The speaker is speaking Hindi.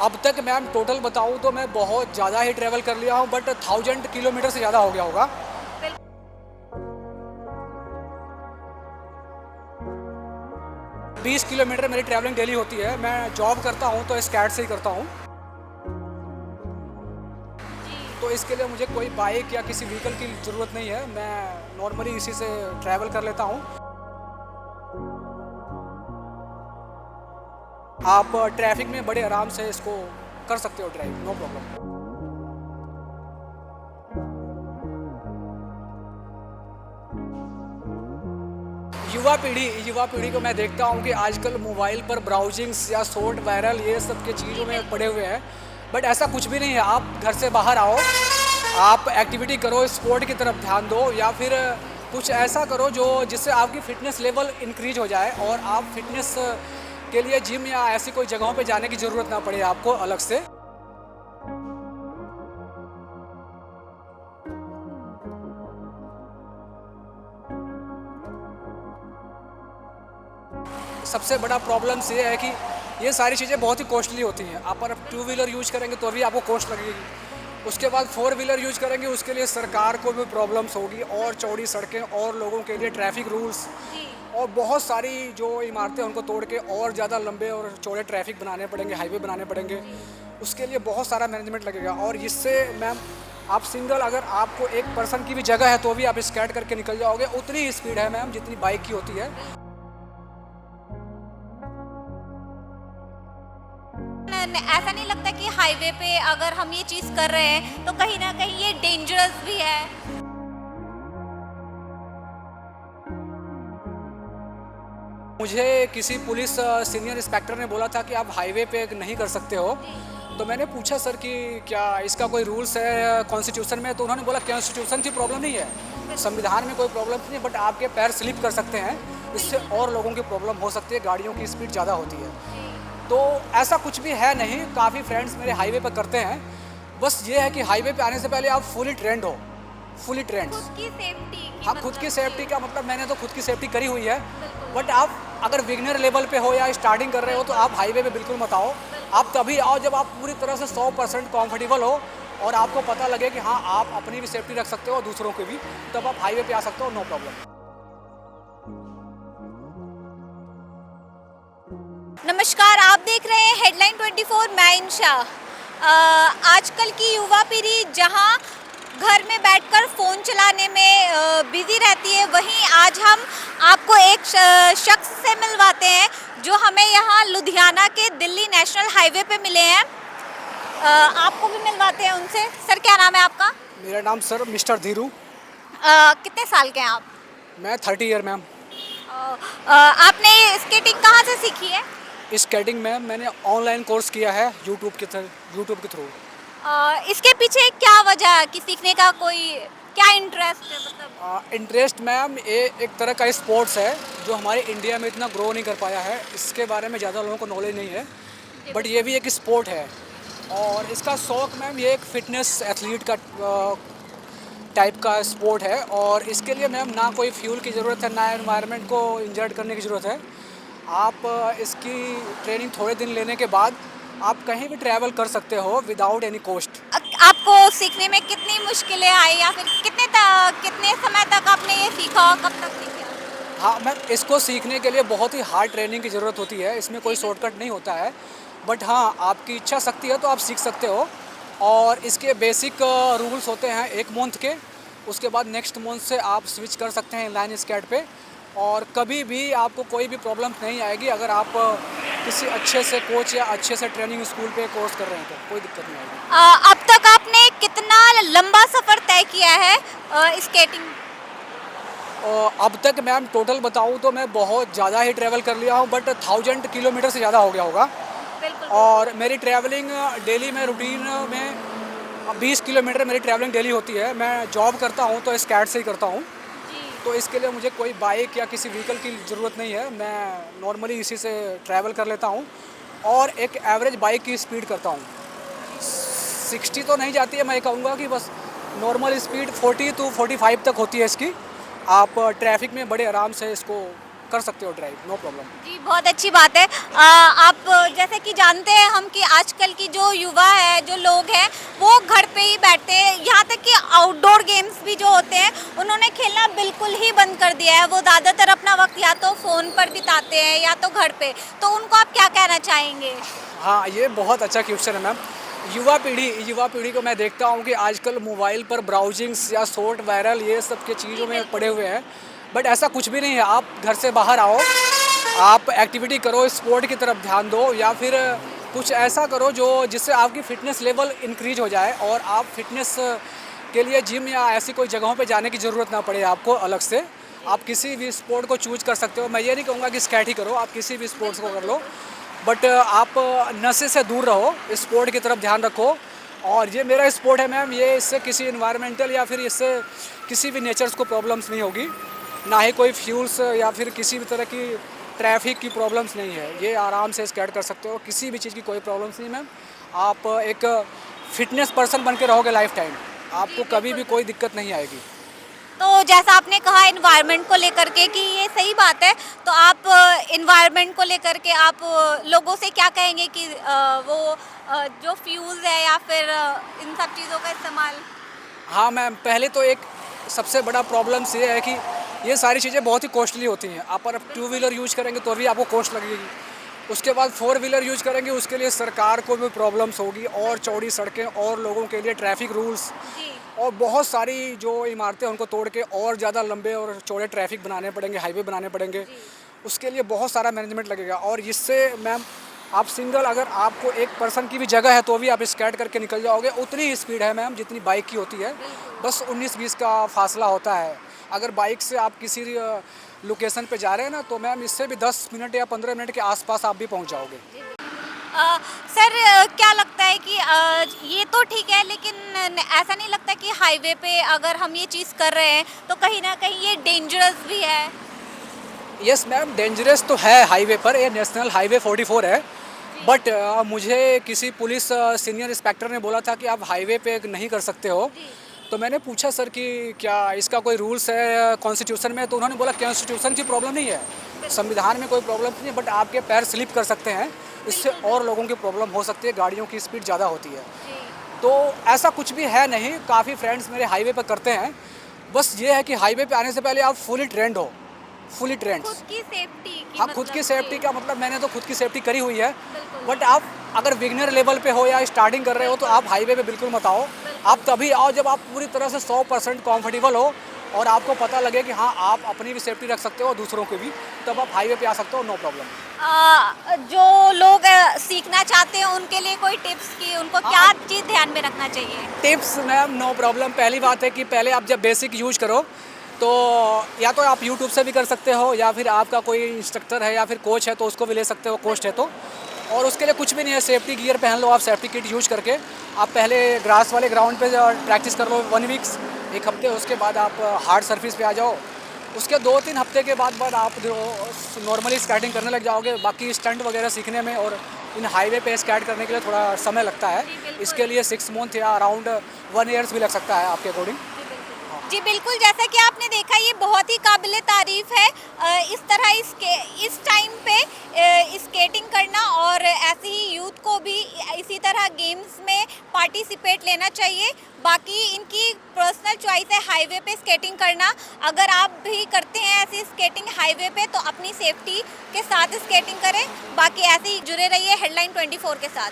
अब तक मैम टोटल बताऊँ तो मैं बहुत ज़्यादा ही ट्रैवल कर लिया हूँ, बट 1000 किलोमीटर से ज़्यादा हो गया होगा। 20 किलोमीटर मेरी ट्रैवलिंग डेली होती है। मैं जॉब करता हूँ तो स्कैट से ही करता हूँ। तो इसके लिए मुझे कोई बाइक या किसी व्हीकल की ज़रूरत नहीं है। मैं नॉर्मली इसी से ट्रैवल कर लेता हूँ। आप ट्रैफिक में बड़े आराम से इसको कर सकते हो ड्राइव, नो प्रॉब्लम। युवा पीढ़ी को मैं देखता हूँ कि आजकल मोबाइल पर ब्राउजिंग्स या शॉर्ट वायरल ये सब के चीज़ों में पड़े हुए हैं। बट ऐसा कुछ भी नहीं है। आप घर से बाहर आओ, आप एक्टिविटी करो, स्पोर्ट की तरफ ध्यान दो, या फिर कुछ ऐसा करो जो जिससे आपकी फ़िटनेस लेवल इंक्रीज हो जाए और आप फिटनेस के लिए जिम या ऐसी कोई जगहों पे जाने की ज़रूरत ना पड़े आपको अलग से। सबसे बड़ा प्रॉब्लम्स ये है कि ये सारी चीज़ें बहुत ही कॉस्टली होती हैं। आप अगर टू व्हीलर यूज करेंगे तो भी आपको कॉस्ट लगेगी। उसके बाद फोर व्हीलर यूज करेंगे, उसके लिए सरकार को भी प्रॉब्लम्स होगी, और चौड़ी सड़कें और लोगों के लिए ट्रैफिक रूल्स और बहुत सारी जो इमारतें उनको तोड़ के और ज़्यादा लंबे और चौड़े ट्रैफिक बनाने पड़ेंगे, हाईवे बनाने पड़ेंगे। उसके लिए बहुत सारा मैनेजमेंट लगेगा। और इससे मैम आप सिंगल, अगर आपको एक पर्सन की भी जगह है तो भी आप स्कैट करके निकल जाओगे। उतनी ही स्पीड है मैम जितनी बाइक की होती है। ऐसा नहीं लगता कि हाईवे पे अगर हम ये चीज कर रहे हैं तो कहीं ना कहीं ये डेंजरस भी है? मुझे किसी पुलिस सीनियर इंस्पेक्टर ने बोला था कि आप हाईवे पे नहीं कर सकते हो। तो मैंने पूछा सर कि क्या इसका कोई रूल्स है कॉन्स्टिट्यूशन में? तो उन्होंने बोला कॉन्स्टिट्यूशन की प्रॉब्लम नहीं है, संविधान में कोई प्रॉब्लम नहीं है, बट आपके पैर स्लिप कर सकते हैं। इससे और लोगों की प्रॉब्लम हो सकती है, गाड़ियों की स्पीड ज़्यादा होती है। तो ऐसा कुछ भी है नहीं। काफ़ी फ्रेंड्स मेरे हाईवे पर करते हैं। बस ये है कि हाईवे पे आने से पहले आप फुली ट्रेंड हो, फुली ट्रेंड। खुद की सेफ्टी की हाँ, खुद मतलब की सेफ्टी का मतलब मैंने तो खुद की सेफ्टी करी हुई है। बिल्कुल। बट आप अगर बिगनर लेवल पे हो या स्टार्टिंग कर रहे हो तो आप हाईवे पे बिल्कुल मत आओ। आप तभी आओ जब आप पूरी तरह से 100% कंफर्टेबल हो और आपको पता लगे कि हाँ, आप अपनी भी सेफ्टी रख सकते हो और दूसरों की भी। तब आप हाईवे पे आ सकते हो, नो प्रॉब्लम। नमस्कार, आप देख रहे हैं हेडलाइन 24। मैं इंशा। आजकल की युवा पीढ़ी जहां घर में बैठकर फ़ोन चलाने में बिजी रहती है, वहीं आज हम आपको एक शख्स से मिलवाते हैं जो हमें यहाँ लुधियाना के दिल्ली नेशनल हाईवे पे मिले हैं। आपको भी मिलवाते हैं उनसे। सर, क्या नाम है आपका? मेरा नाम सर मिस्टर धीरू। कितने साल के हैं आप? मैं 30 ईयर मैम। आपने स्केटिंग कहाँ से सीखी है? स्केटिंग में मैंने ऑनलाइन कोर्स किया है यूट्यूब के थ्रू। इसके पीछे क्या वजह है कि सीखने का कोई क्या इंटरेस्ट है मतलब? इंटरेस्ट मैम ये एक तरह का स्पोर्ट्स है जो हमारे इंडिया में इतना ग्रो नहीं कर पाया है। इसके बारे में ज़्यादा लोगों को नॉलेज नहीं है, बट ये भी एक स्पोर्ट है। और इसका शौक मैम ये एक फिटनेस एथलीट का टाइप का स्पोर्ट है। और इसके लिए मैम ना कोई फ्यूल की ज़रूरत है, ना एनवायरनमेंट को इंजर्ड करने की ज़रूरत है। आप इसकी ट्रेनिंग थोड़े दिन लेने के बाद आप कहीं भी ट्रैवल कर सकते हो विदाउट एनी कॉस्ट। आपको सीखने में कितनी मुश्किलें आई या फिर कितने समय तक आपने ये सीखा और कब तक सीखा? हाँ मैम, इसको सीखने के लिए बहुत ही हार्ड ट्रेनिंग की ज़रूरत होती है। इसमें कोई शॉर्टकट नहीं होता है। बट हाँ, आपकी इच्छा शक्ति है तो आप सीख सकते हो। और इसके बेसिक रूल्स होते हैं 1 मंथ के। उसके बाद नेक्स्ट मंथ से आप स्विच कर सकते हैं लाइन स्केट पे। और कभी भी आपको कोई भी प्रॉब्लम नहीं आएगी अगर आप किसी अच्छे से कोच या अच्छे से ट्रेनिंग स्कूल पे कोर्स कर रहे हैं तो कोई दिक्कत नहीं आएगी। अब तक आपने कितना लंबा सफ़र तय किया है स्केटिंग? अब तक मैम टोटल बताऊँ तो मैं बहुत ज़्यादा ही ट्रैवल कर लिया हूँ, बट 1000 किलोमीटर से ज़्यादा हो गया होगा। बिल्कुल। और मेरी ट्रैवलिंग डेली में रूटीन में 20 किलोमीटर मेरी ट्रैवलिंग डेली होती है। मैं जॉब करता हूँ तो स्कैट से ही करता हूँ। तो इसके लिए मुझे कोई बाइक या किसी व्हीकल की ज़रूरत नहीं है। मैं नॉर्मली इसी से ट्रैवल कर लेता हूँ और एक एवरेज बाइक की स्पीड करता हूँ। 60 तो नहीं जाती है, मैं कहूँगा कि बस नॉर्मल स्पीड 40 to 45 तक होती है इसकी। आप ट्रैफिक में बड़े आराम से इसको कर सकते हो ड्राइव, नो प्रॉब्लम। जी, बहुत अच्छी बात है। आप जैसे कि जानते हैं हम कि आजकल की जो युवा है, जो लोग हैं, वो घर पे ही बैठते हैं। यहाँ तक कि आउटडोर गेम्स भी जो होते हैं, उन्होंने खेलना बिल्कुल ही बंद कर दिया है। वो ज़्यादातर अपना वक्त या तो फ़ोन पर बिताते हैं या तो घर पे। तो उनको आप क्या कहना चाहेंगे? हाँ, ये बहुत अच्छा क्वेश्चन है मैम। युवा पीढ़ी को मैं देखता हूँ कि आजकल मोबाइल पर ब्राउजिंग्स या शॉर्ट वायरल ये सब के चीज़ों में पड़े हुए हैं। बट ऐसा कुछ भी नहीं है, आप घर से बाहर आओ, आप एक्टिविटी करो, स्पोर्ट की तरफ ध्यान दो, या फिर कुछ ऐसा करो जो जिससे आपकी फ़िटनेस लेवल इंक्रीज हो जाए और आप फिटनेस के लिए जिम या ऐसी कोई जगहों पे जाने की ज़रूरत ना पड़े आपको अलग से। आप किसी भी स्पोर्ट को चूज़ कर सकते हो। मैं ये नहीं कहूँगा कि स्केट ही करो, आप किसी भी स्पोर्ट्स को कर लो, बट आप नशे से दूर रहो, स्पोर्ट की तरफ ध्यान रखो। और ये मेरा स्पोर्ट है मैम, ये इससे किसी इन्वायरमेंटल या फिर इससे किसी भी नेचर्स को प्रॉब्लम्स नहीं होगी, ना ही कोई फ्यूल्स या फिर किसी भी तरह की ट्रैफिक की प्रॉब्लम्स नहीं है। ये आराम से स्केट कर सकते हो, किसी भी चीज़ की कोई प्रॉब्लम्स नहीं मैम। आप एक फिटनेस पर्सन बन के रहोगे लाइफ टाइम, आपको कभी भी कोई दिक्कत नहीं आएगी। तो जैसा आपने कहा एनवायरनमेंट को लेकर के कि ये सही बात है, तो आप एनवायरनमेंट को लेकर के आप लोगों से क्या कहेंगे कि वो जो फ्यूल्स है या फिर इन सब चीज़ों का इस्तेमाल? हाँ मैम, पहले तो एक सबसे बड़ा प्रॉब्लम्स ये है कि ये सारी चीज़ें बहुत ही कॉस्टली होती हैं। आप अगर टू व्हीलर यूज करेंगे तो भी आपको कॉस्ट लगेगी, उसके बाद फोर व्हीलर यूज करेंगे उसके लिए सरकार को भी प्रॉब्लम्स होगी, और चौड़ी सड़कें और लोगों के लिए ट्रैफिक रूल्स, जी, और बहुत सारी जो इमारतें उनको तोड़ के और ज़्यादा लंबे और चौड़े ट्रैफिक बनाने पड़ेंगे, हाईवे बनाने पड़ेंगे। उसके लिए बहुत सारा मैनेजमेंट लगेगा, और इससे मैम आप सिंगल अगर आपको एक पर्सन की भी जगह है तो भी आप स्केट करके निकल जाओगे। उतनी ही स्पीड है मैम जितनी बाइक की होती है, बस 19-20 का फासला होता है। अगर बाइक से आप किसी लोकेशन पे जा रहे हैं ना, तो मैम इससे भी 10 मिनट या 15 मिनट के आसपास आप भी पहुंच जाओगे। सर क्या लगता है कि ये तो ठीक है, लेकिन ऐसा नहीं लगता कि हाईवे पे अगर हम ये चीज़ कर रहे हैं तो कहीं ना कहीं ये डेंजरस भी है? यस मैम, डेंजरस तो है हाईवे पर, ये नेशनल हाईवे 44 है। बट मुझे किसी पुलिस सीनियर इंस्पेक्टर ने बोला था कि आप हाईवे पे नहीं कर सकते हो। तो मैंने पूछा सर कि क्या इसका कोई रूल्स है कॉन्स्टिट्यूशन में, तो उन्होंने बोला कॉन्स्टिट्यूशन की प्रॉब्लम नहीं है, संविधान में कोई प्रॉब्लम नहीं है, बट आपके पैर स्लिप कर सकते हैं, इससे और लोगों की प्रॉब्लम हो सकती है, गाड़ियों की स्पीड ज़्यादा होती है। तो ऐसा कुछ भी है नहीं, काफ़ी फ्रेंड्स मेरे हाईवे पर करते हैं। बस ये है कि हाईवे पे आने से पहले आप फुली ट्रेंड हो, फुली ट्रेंड। खुद की सेफ्टी की हाँ, खुद की सेफ्टी का मतलब मैंने तो खुद की सेफ्टी करी हुई है। बिल्कुल। बट आप अगर बिगनर लेवल पे हो या स्टार्टिंग कर रहे हो तो आप हाईवे पे बिल्कुल मत आओ। आप तभी आओ जब आप पूरी तरह से 100% कंफर्टेबल हो और आपको पता लगे कि हाँ आप अपनी भी सेफ्टी रख सकते हो और दूसरों की भी, तब आप हाईवे पे आ सकते हो, नो प्रॉब्लम। जो लोग सीखना चाहते हैं उनके लिए कोई टिप्स की उनको क्या चीज़ ध्यान में रखना चाहिए? Tips ma'am, no problem. पहली बात है कि पहले आप जब बेसिक यूज करो तो या तो आप यूट्यूब से भी कर सकते हो, या फिर आपका कोई इंस्ट्रक्टर है या फिर कोच है तो उसको भी ले सकते हो, कोच है तो। और उसके लिए कुछ भी नहीं है, सेफ्टी गियर पहन लो आप, सेफ्टी किट यूज करके आप पहले ग्रास वाले ग्राउंड पे प्रैक्टिस कर लो 1 वीक्स, 1 हफ्ते। उसके बाद आप हार्ड सरफेस पे आ जाओ, उसके 2-3 हफ्ते के बाद आप जो नॉर्मली स्केटिंग करने लग जाओगे। बाकी स्टंट वगैरह सीखने में और इन हाईवे पे स्केट करने के लिए थोड़ा समय लगता है, इसके लिए 6 मंथ या अराउंड 1 ईयर्स भी लग सकता है आपके अकॉर्डिंग। जी बिल्कुल, जैसा कि आपने देखा ये बहुत ही काबिले तारीफ़ है इस तरह इस टाइम पे स्केटिंग करना, और ऐसे ही यूथ को भी इसी तरह गेम्स में पार्टिसिपेट लेना चाहिए। बाकी इनकी पर्सनल चॉइस है हाईवे पे स्केटिंग करना। अगर आप भी करते हैं ऐसी स्केटिंग हाईवे पे तो अपनी सेफ्टी के साथ स्केटिंग करें। बाकी ऐसे ही जुड़े रहिए हेडलाइन 24 के साथ।